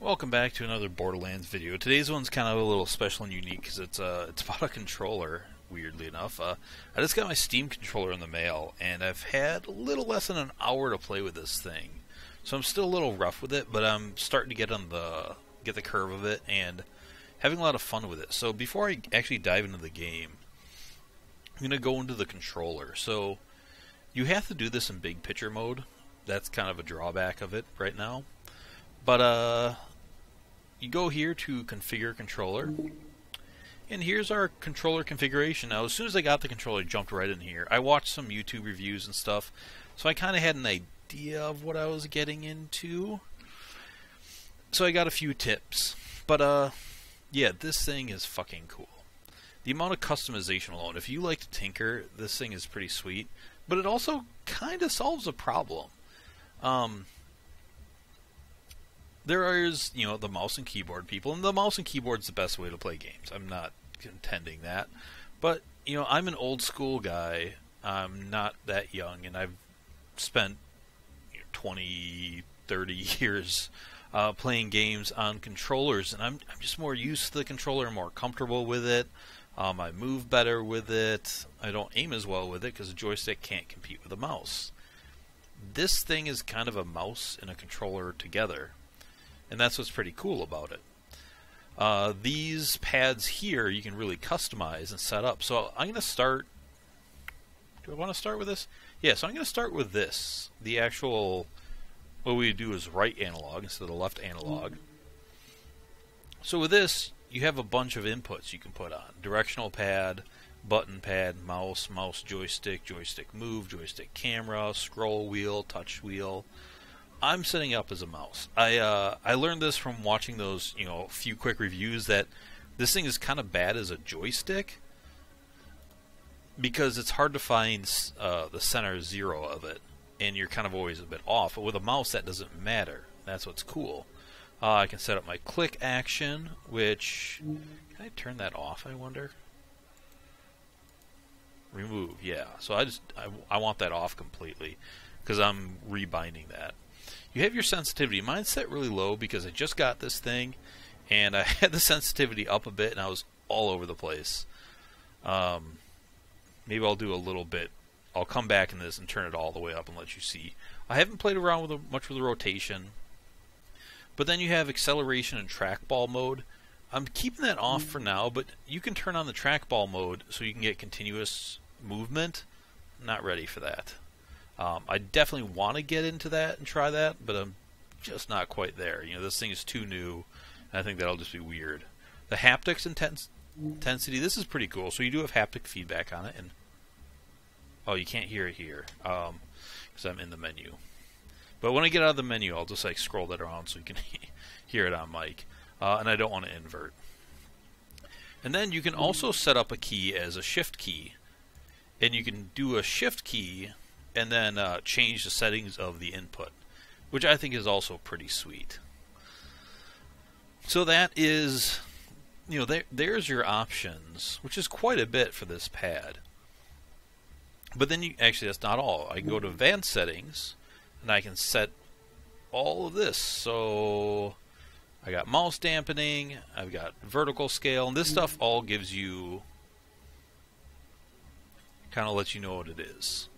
Welcome back to another Borderlands video. Today's one's kind of a little special and unique because it's about a controller, weirdly enough. I just got my Steam controller in the mail, and I've had a little less than an hour to play with this thing. So I'm still a little rough with it, but I'm starting to get the curve of it and having a lot of fun with it. So before I actually dive into the game, I'm going to go into the controller. So you have to do this in big picture mode. That's kind of a drawback of it right now. But you go here to configure controller, and here's our controller configuration. Now as soon as I got the controller, I jumped right in here. I watched some YouTube reviews and stuff, so I kind of had an idea of what I was getting into. So I got a few tips. But yeah, this thing is fucking cool. The amount of customization alone, if you like to tinker, this thing is pretty sweet. But it also kind of solves a problem. There is, the mouse and keyboard people, and the mouse and keyboard's the best way to play games. I'm not contending that. But, I'm an old school guy. I'm not that young, and I've spent 20, 30 years playing games on controllers, and I'm just more used to the controller, more comfortable with it. I move better with it. I don't aim as well with it because the joystick can't compete with a mouse. This thing is kind of a mouse and a controller together. And that's what's pretty cool about it. These pads here you can really customize and set up. So I'm going to start... Do I want to start with this? Yeah, so I'm going to start with this. The actual... What we do is right analog instead of the left analog. So with this, you have a bunch of inputs you can put on. Directional pad, button pad, mouse, mouse joystick, joystick move, joystick camera, scroll wheel, touch wheel. I'm setting up as a mouse. I learned this from watching those, few quick reviews that this thing is kind of bad as a joystick because it's hard to find the center zero of it, and you're kind of always a bit off. But with a mouse, that doesn't matter. That's what's cool. I can set up my click action, which... Can I turn that off, I wonder? Remove, yeah. So I want that off completely because I'm rebinding that. You have your sensitivity. Mine's set really low because I just got this thing, and I had the sensitivity up a bit, and I was all over the place. Maybe I'll do a little bit. I'll come back in this and turn it all the way up and let you see. I haven't played around with much with the rotation. But then you have acceleration and trackball mode. I'm keeping that off for now, but you can turn on the trackball mode so you can get continuous movement. I'm not ready for that. I definitely want to get into that and try that, but I'm just not quite there. This thing is too new, and I think that'll just be weird. The haptics intensity, this is pretty cool. So you do have haptic feedback on it, and oh, you can't hear it here because I'm in the menu. But when I get out of the menu, I'll just scroll that around so you can hear it on mic. And I don't want to invert. And then you can also set up a key as a shift key, and you can do a shift key and then change the settings of the input, which I think is also pretty sweet. So that is, there's your options, which is quite a bit for this pad. But then actually that's not all. I can go to advanced settings, and I can set all of this. So I got mouse dampening, I've got vertical scale, and this stuff all gives you, kind of lets you know what it is.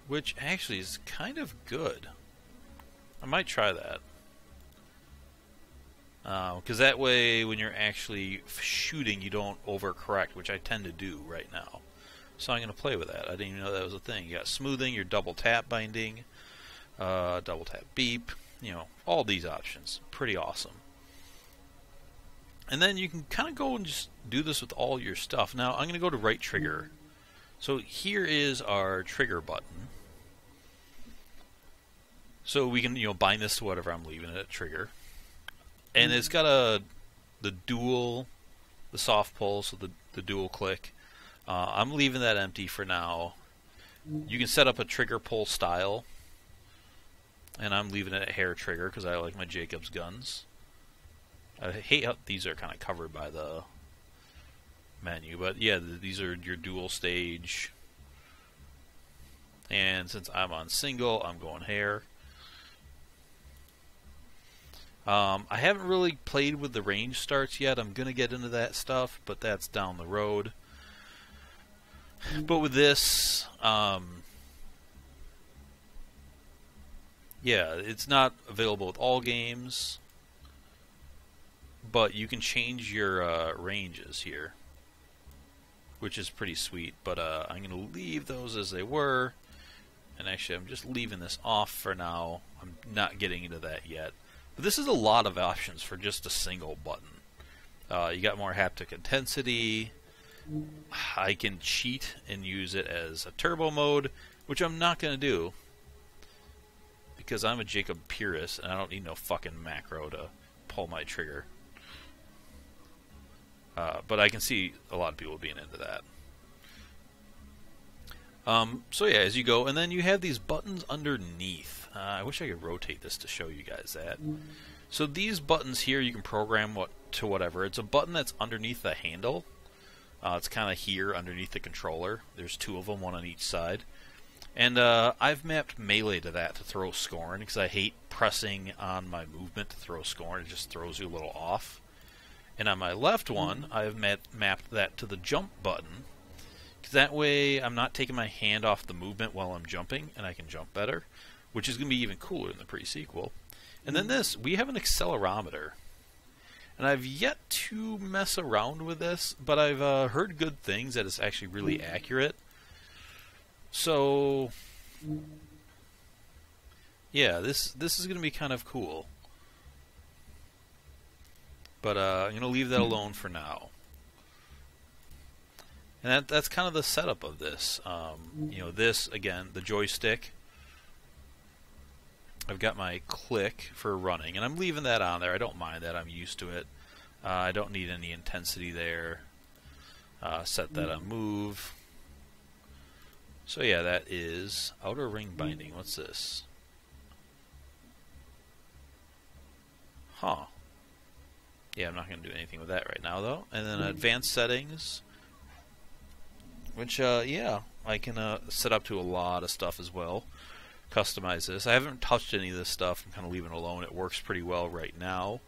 Which actually is kind of good. I might try that. Because that way when you're actually shooting you don't overcorrect, which I tend to do right now. So I'm going to play with that. I didn't even know that was a thing. You got smoothing, your double tap binding, double tap beep, all these options. Pretty awesome. And then you can kind of go and just do this with all your stuff. Now I'm going to go to right trigger. So here is our trigger button. So we can bind this to whatever I'm leaving it at trigger. And it's got the soft pull, so the dual click. I'm leaving that empty for now. You can set up a trigger pull style, and I'm leaving it at hair trigger because I like my Jacobs guns. I hate how these are kind of covered by the menu, but yeah, these are your dual stage. And since I'm on single, I'm going hair. I haven't really played with the range starts yet. I'm going to get into that stuff, but that's down the road. But with this, yeah, it's not available with all games, but you can change your ranges here, which is pretty sweet. But I'm going to leave those as they were, and actually I'm just leaving this off for now. I'm not getting into that yet. But this is a lot of options for just a single button. You got more haptic intensity. I can cheat and use it as a turbo mode, which I'm not going to do because I'm a Jacob purist and I don't need no fucking macro to pull my trigger. But I can see a lot of people being into that. So yeah, as you go, and then you have these buttons underneath. I wish I could rotate this to show you guys that. So these buttons here, you can program to whatever. It's a button that's underneath the handle. It's kind of here underneath the controller. There's two of them, one on each side. And I've mapped melee to that to throw scorn, because I hate pressing on my movement to throw scorn. It just throws you a little off. And on my left one, I've mapped that to the jump button. That way I'm not taking my hand off the movement while I'm jumping, and I can jump better, which is going to be even cooler in the pre-sequel. And then this, we have an accelerometer. And I've yet to mess around with this, but I've heard good things that it's actually really accurate. So, yeah, this is going to be kind of cool. But I'm going to leave that alone for now. And that's kind of the setup of this. You know, this, again, the joystick. I've got my click for running, and I'm leaving that on there. I don't mind that. I'm used to it. I don't need any intensity there. Set that on move. So yeah, that is outer ring binding. What's this? Huh. Yeah, I'm not going to do anything with that right now, though. And then advanced settings. Which, yeah, I can set up to a lot of stuff as well. Customize this. I haven't touched any of this stuff. I'm kind of leaving it alone. It works pretty well right now.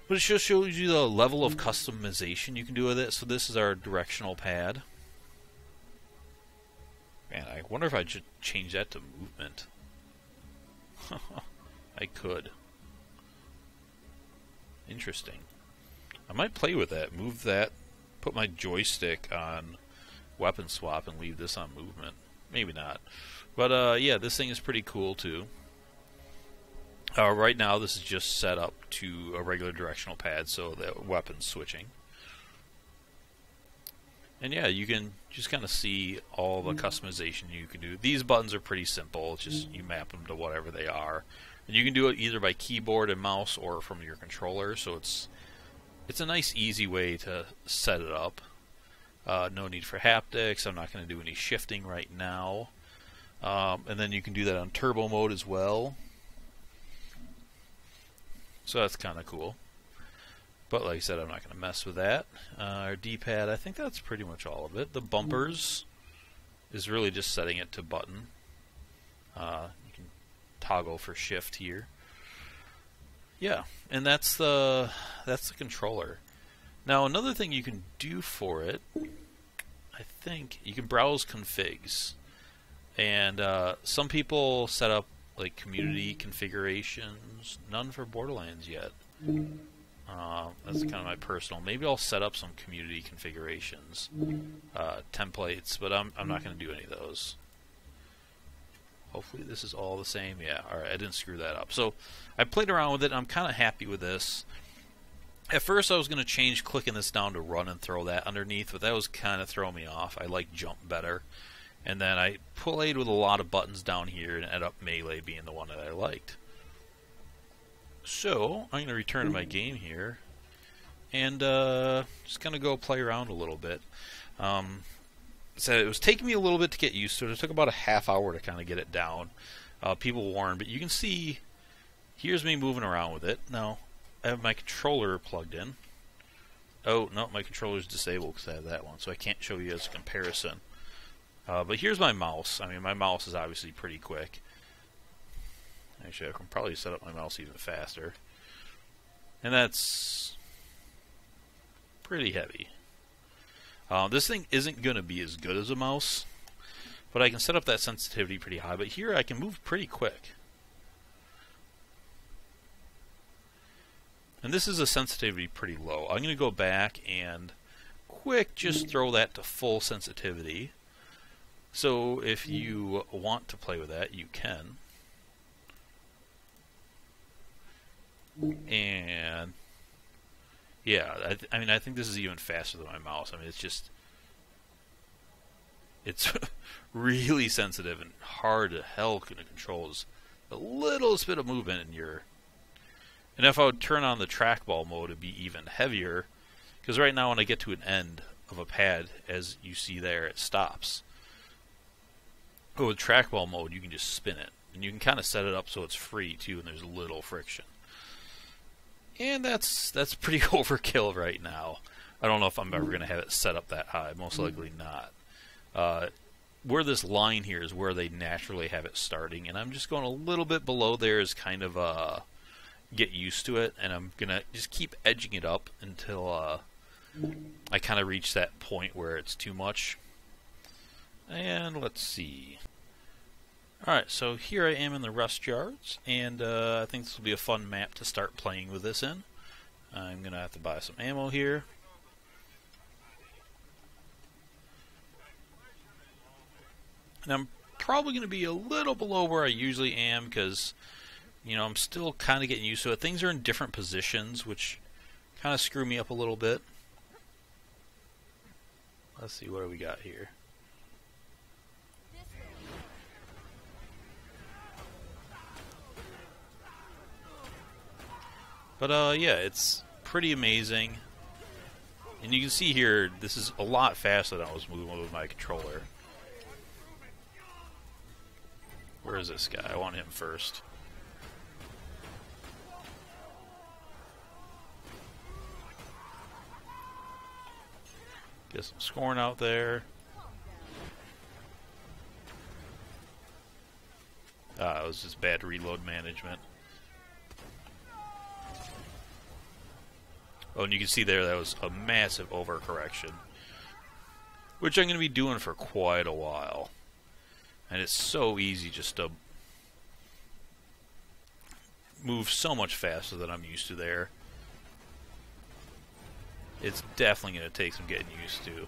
But it just shows you the level of customization you can do with it. So this is our directional pad. Man, I wonder if I should change that to movement. I could. Interesting. I might play with that. Move that. Put my joystick on weapon swap and leave this on movement. Maybe not. But yeah, this thing is pretty cool too. Right now this is just set up to a regular directional pad, so the weapon's switching. And yeah, you can just kind of see all the customization you can do. These buttons are pretty simple. It's just you map them to whatever they are. And you can do it either by keyboard and mouse or from your controller, so it's a nice, easy way to set it up. No need for haptics. I'm not going to do any shifting right now. And then you can do that on turbo mode as well. So that's kind of cool. But like I said, I'm not going to mess with that. Our D-pad, I think that's pretty much all of it. The bumpers is really just setting it to button. You can toggle for shift here. Yeah, and that's the controller. Now another thing you can do for it, I think you can browse configs, and some people set up like community configurations. None for Borderlands yet. That's kind of my personal. Maybe I'll set up some community configurations, templates, but I'm not going to do any of those. Hopefully this is all the same. Yeah, alright, I didn't screw that up. So I played around with it, and I'm kind of happy with this. At first I was going to change clicking this down to run and throw that underneath, but that was kind of throwing me off. I like jump better. And then I played with a lot of buttons down here and ended up melee being the one that I liked. So I'm going to return to my game here and just going to go play around a little bit. So it was taking me a little bit to get used to it. It took about a half hour to kind of get it down. People warned, but you can see here's me moving around with it. Now I have my controller plugged in. Oh no, my controller is disabled because I have that one, so I can't show you as a comparison. But here's my mouse. I mean, my mouse is obviously pretty quick. Actually, I can probably set up my mouse even faster. And that's pretty heavy. This thing isn't going to be as good as a mouse, but I can set up that sensitivity pretty high. But here I can move pretty quick. And this is a sensitivity pretty low. I'm going to go back and quick just throw that to full sensitivity. So if you want to play with that, you can. And yeah, I mean, I think this is even faster than my mouse. I mean, it's really sensitive and hard to hell to control. Is a little bit of movement in your. And if I would turn on the trackball mode, it'd be even heavier. Because right now, when I get to an end of a pad, as you see there, it stops. But with trackball mode, you can just spin it, and you can kind of set it up so it's free too, and there's little friction. And that's pretty overkill right now. I don't know if I'm ever going to have it set up that high. Most likely not. Where this line here is where they naturally have it starting, and I'm just going a little bit below there as kind of get used to it, and I'm going to just keep edging it up until I kind of reach that point where it's too much. And let's see. Alright, so here I am in the Rustyards, and I think this will be a fun map to start playing with this in. I'm going to have to buy some ammo here. And I'm probably going to be a little below where I usually am, because, you know, I'm still kind of getting used to it. Things are in different positions, which kind of screw me up a little bit. Let's see, what do we got here? But yeah, it's pretty amazing. And you can see here, this is a lot faster than I was moving with my controller. Where is this guy? I want him first. Get some scoring out there. It was just bad reload management. Oh, and you can see there that was a massive overcorrection, which I'm going to be doing for quite a while. And it's so easy just to move so much faster than I'm used to there. It's definitely going to take some getting used to.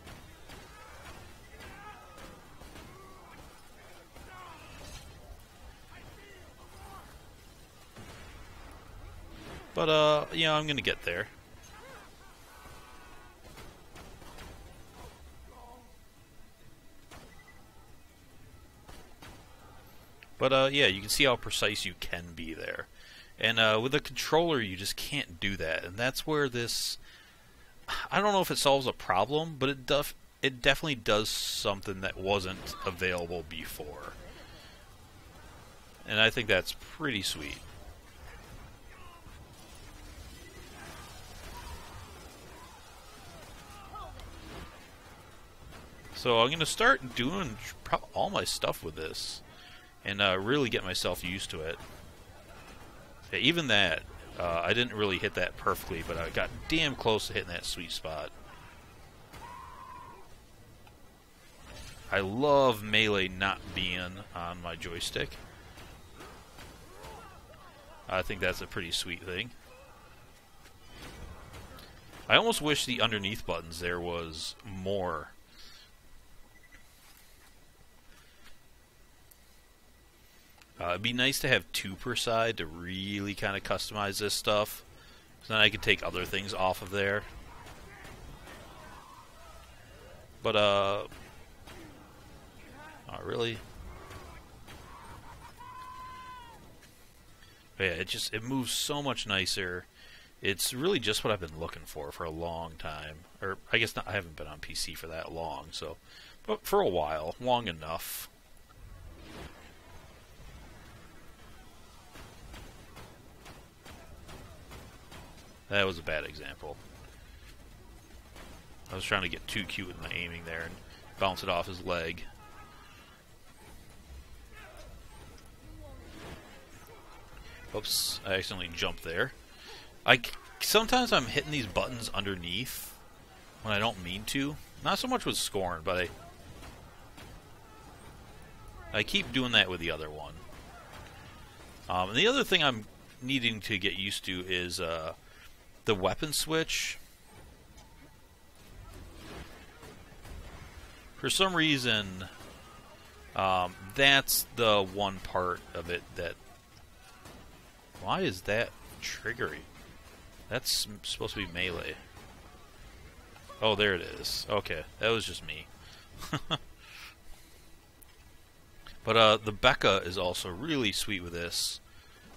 But, you know, I'm going to get there. But, yeah, you can see how precise you can be there. And with a controller, you just can't do that. And that's where this... I don't know if it solves a problem, but it definitely does something that wasn't available before. And I think that's pretty sweet. So I'm going to start doing all my stuff with this. And really get myself used to it. Yeah, even that, I didn't really hit that perfectly, but I got damn close to hitting that sweet spot. I love melee not being on my joystick. I think that's a pretty sweet thing. I almost wish the underneath buttons there was more. It'd be nice to have 2 per side to really kind of customize this stuff. So then I could take other things off of there. But, not really. But yeah, it moves so much nicer. It's really just what I've been looking for a long time. Or, I guess not, I haven't been on PC for that long, so. But for a while, long enough. That was a bad example. I was trying to get too cute with my aiming there and bounce it off his leg. Oops, I accidentally jumped there. Sometimes I'm hitting these buttons underneath when I don't mean to. Not so much with Scorn, but I keep doing that with the other one. And the other thing I'm needing to get used to is the weapon switch. For some reason, that's the one part of it that... Why is that triggering? That's supposed to be melee. Oh, there it is. Okay, that was just me. But the Becca is also really sweet with this,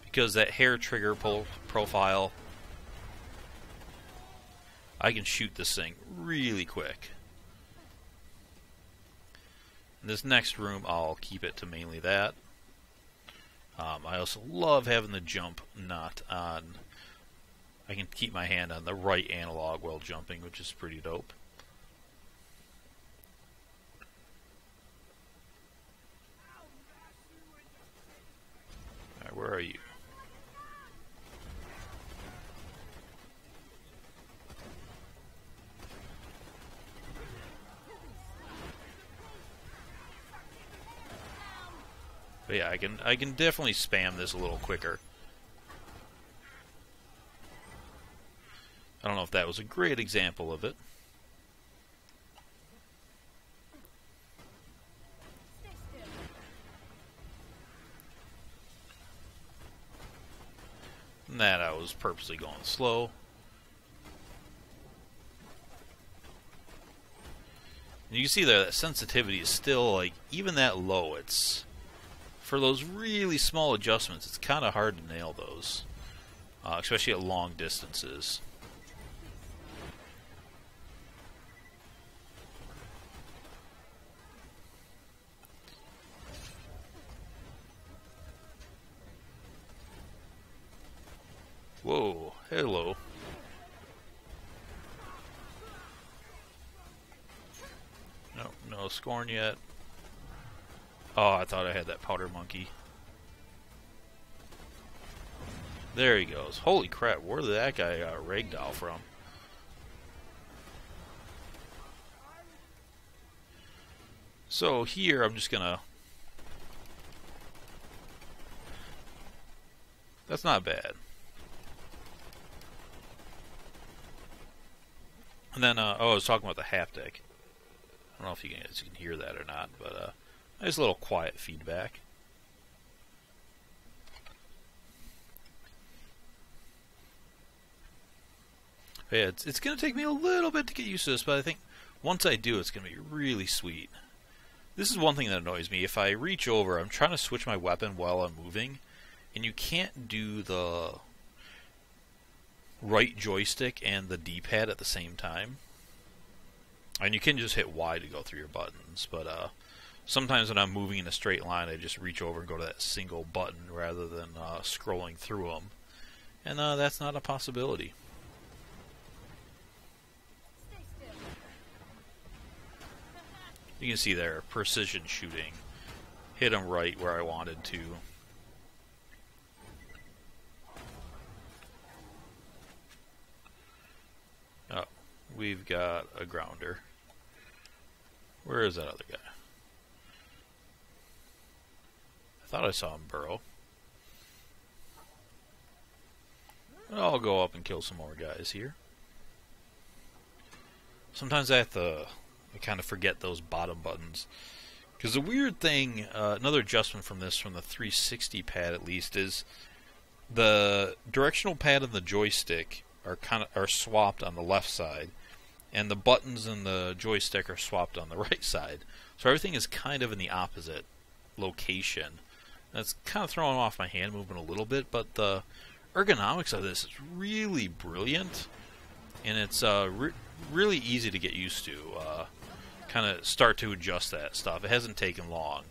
because that hair trigger profile, I can shoot this thing really quick. In this next room, I'll keep it to mainly that. I also love having the jump not on. I can keep my hand on the right analog while jumping, which is pretty dope. Alright, where are you? But yeah, I can definitely spam this a little quicker. I don't know if that was a great example of it. And that I was purposely going slow. And you can see there that sensitivity is still, like, even that low, it's... For those really small adjustments, it's kind of hard to nail those. Especially at long distances. Whoa, hello. No, no Scorn yet. Oh, I thought I had that powder monkey. There he goes. Holy crap, where did that guy ragdoll from? So here, I'm just gonna... That's not bad. And then, oh, I was talking about the haptic. I don't know if you guys can hear that or not, but nice little quiet feedback. But yeah, it's going to take me a little bit to get used to this, but I think once I do, it's going to be really sweet. This is one thing that annoys me. If I reach over, I'm trying to switch my weapon while I'm moving, and you can't do the right joystick and the D-pad at the same time. And you can just hit Y to go through your buttons, but sometimes when I'm moving in a straight line, I just reach over and go to that single button rather than scrolling through them. And that's not a possibility. You can see there, precision shooting. Hit him right where I wanted to. Oh, we've got a grounder. Where is that other guy? I thought I saw him burrow. I'll go up and kill some more guys here. Sometimes I kind of forget those bottom buttons. Because the weird thing, another adjustment from this, from the 360 pad at least, is the directional pad and the joystick are swapped on the left side, and the buttons and the joystick are swapped on the right side. So everything is kind of in the opposite location. That's kind of throwing off my hand movement a little bit, but the ergonomics of this is really brilliant, and it's really easy to get used to. Kind of start to adjust that stuff. It hasn't taken long,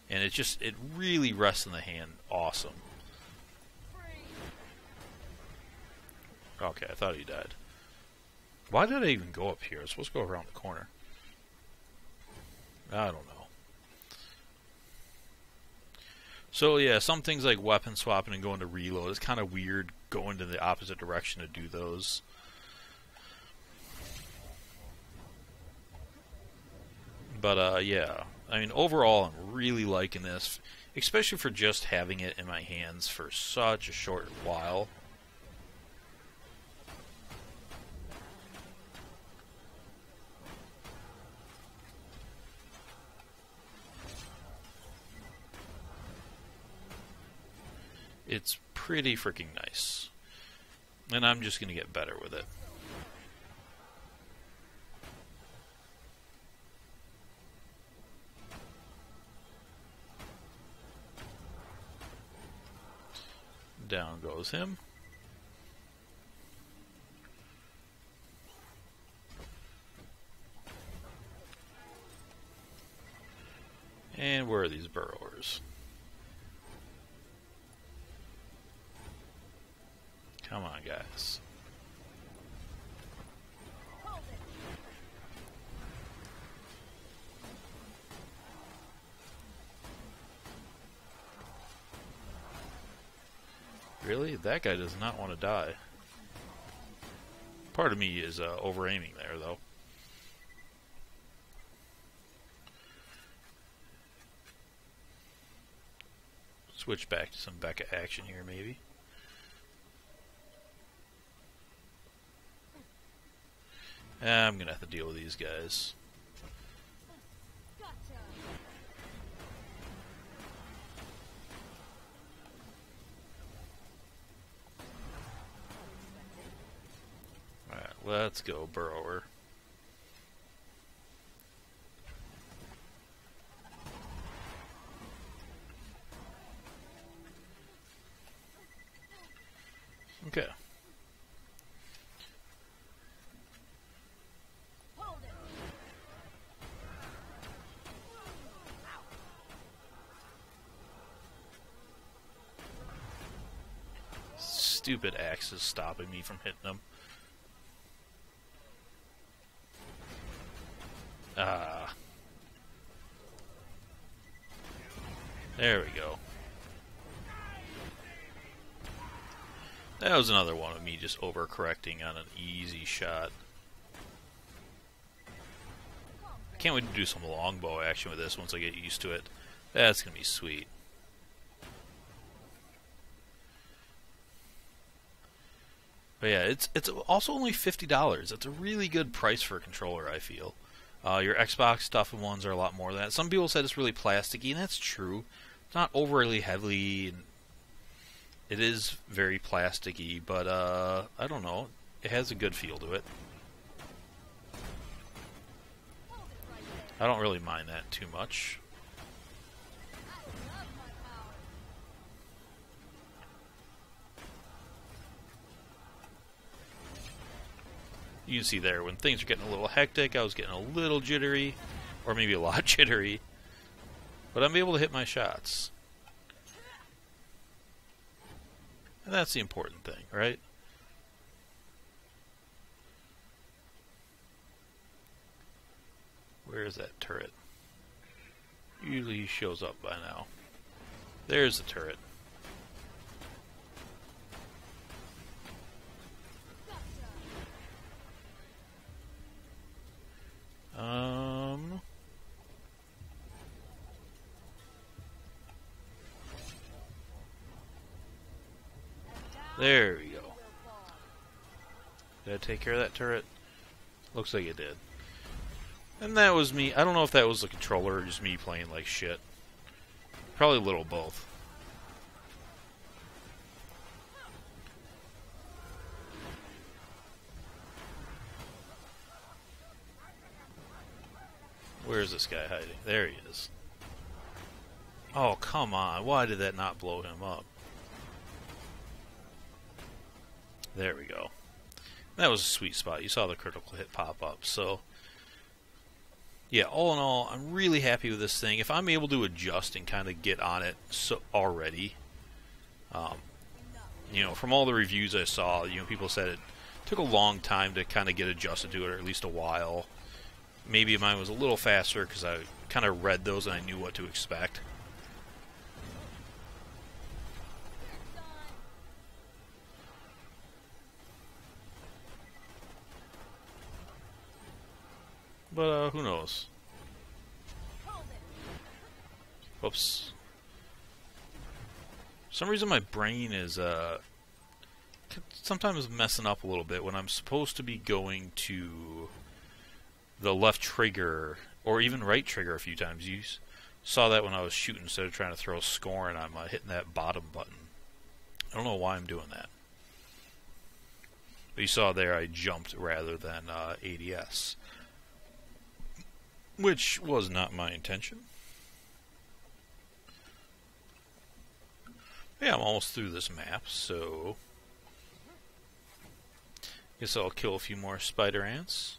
and it really rests in the hand awesome. Okay, I thought he died. Why did I even go up here? I was supposed to go around the corner. I don't know. So yeah, some things like weapon swapping and going to reload is kind of weird going to the opposite direction to do those. But yeah, I mean overall I'm really liking this, especially for just having it in my hands for such a short while. It's pretty freaking nice. And I'm just going to get better with it. Down goes him. And where are these burrowers? Come on, guys. Really? That guy does not want to die. Part of me is over-aiming there, though. Switch back to some Becca action here, maybe. I'm going to have to deal with these guys. Alright, let's go, burrower. Okay. Stupid axe is stopping me from hitting them. Ah. There we go. That was another one of me just overcorrecting on an easy shot. I can't wait to do some longbow action with this once I get used to it. That's gonna be sweet. But yeah, it's also only $50. It's a really good price for a controller, I feel. Your Xbox stuff and ones are a lot more than that. Some people said it's really plasticky, and that's true. It's not overly heavy, and it is very plasticky, but I don't know. It has a good feel to it. I don't really mind that too much. You can see there, when things are getting a little hectic, I was getting a little jittery, or maybe a lot jittery, but I'm able to hit my shots. And that's the important thing, right? Where is that turret? Usually he shows up by now. There's the turret. There we go. Did I take care of that turret? Looks like it did. And that was me. I don't know if that was the controller or just me playing like shit. Probably a little both. Where is this guy hiding? There he is. Oh, come on. Why did that not blow him up? There we go. That was a sweet spot. You saw the critical hit pop up. So, yeah, all in all, I'm really happy with this thing. If I'm able to adjust and kind of get on it already, you know, from all the reviews I saw, you know, people said it took a long time to kind of get adjusted to it, or at least a while. Maybe mine was a little faster because I kind of read those and I knew what to expect. But who knows? Oops. For some reason my brain is sometimes messing up a little bit when I'm supposed to be going to the left trigger or even right trigger a few times. You saw that when I was shooting instead of trying to throw a score, and I'm hitting that bottom button. I don't know why I'm doing that. But you saw there I jumped rather than ADS, which was not my intention. Yeah, I'm almost through this map, so guess I'll kill a few more spider ants.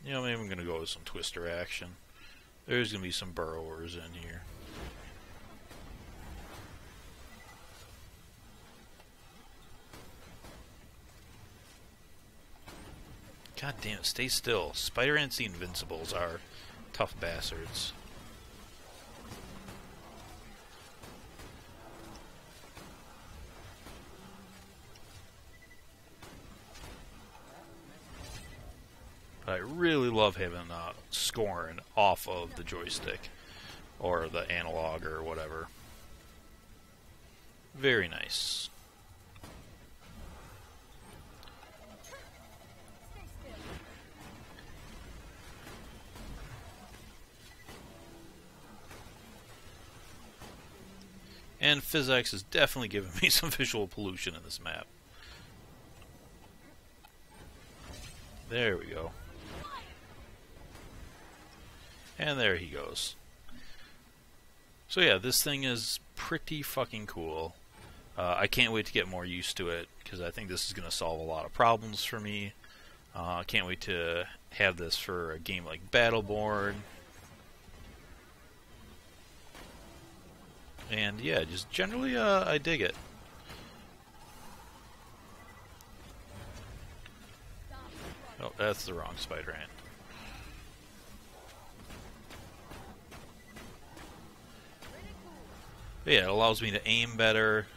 You know, maybe I'm going to go with some twister action. There's going to be some burrowers in here. God damn it, stay still. Spider ants, the invincibles, are tough bastards. But I really love having scoring off of the joystick or the analog or whatever. Very nice. And physics is definitely giving me some visual pollution in this map. There we go. And there he goes. So yeah, this thing is pretty fucking cool. I can't wait to get more used to it, because I think this is going to solve a lot of problems for me. I can't wait to have this for a game like Battleborn. And yeah, just generally, I dig it. Oh, that's the wrong spider ant. But yeah, it allows me to aim better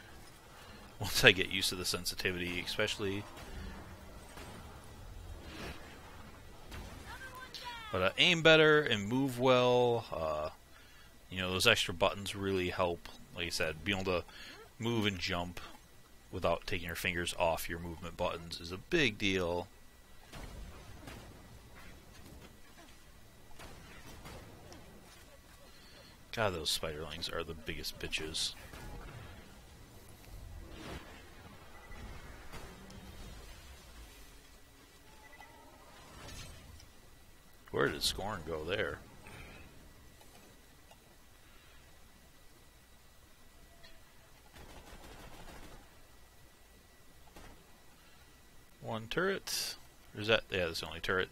once I get used to the sensitivity, especially. But aim better and move well. You know, those extra buttons really help. Like I said, being able to move and jump without taking your fingers off your movement buttons is a big deal. God, those spiderlings are the biggest bitches. Where did Scorn go there? One turret. Or is that? Yeah, that's the only turret.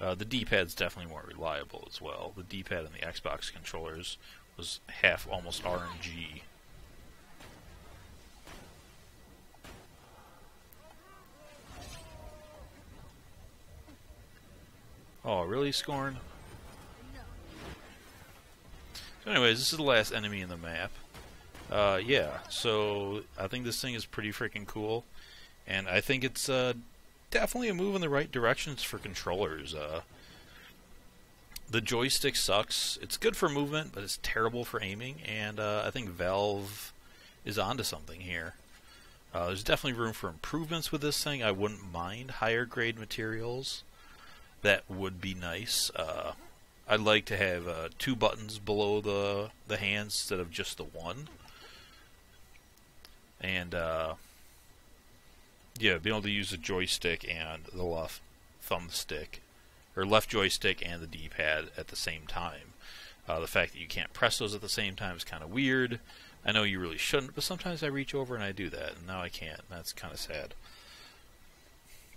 The D-pad's definitely more reliable as well. The D-pad on the Xbox controllers was half almost RNG. Oh, really, Scorn? So anyways, this is the last enemy in the map. Yeah, so I think this thing is pretty freaking cool. And I think it's definitely a move in the right directions for controllers. The joystick sucks. It's good for movement, but it's terrible for aiming. And I think Valve is onto something here. There's definitely room for improvements with this thing. I wouldn't mind higher grade materials. That would be nice. I'd like to have 2 buttons below the hands instead of just the one. And yeah, being able to use the joystick and the left thumbstick, or left joystick and the D-pad at the same time. The fact that you can't press those at the same time is kind of weird. I know you really shouldn't, but sometimes I reach over and I do that, and now I can't. That's kind of sad.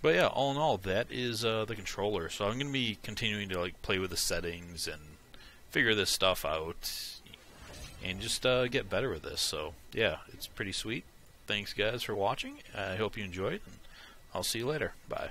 But yeah, all in all, that is the controller. So I'm going to be continuing to play with the settings and figure this stuff out, and just get better with this. So yeah, it's pretty sweet. Thanks guys for watching. I hope you enjoyed, and I'll see you later. Bye.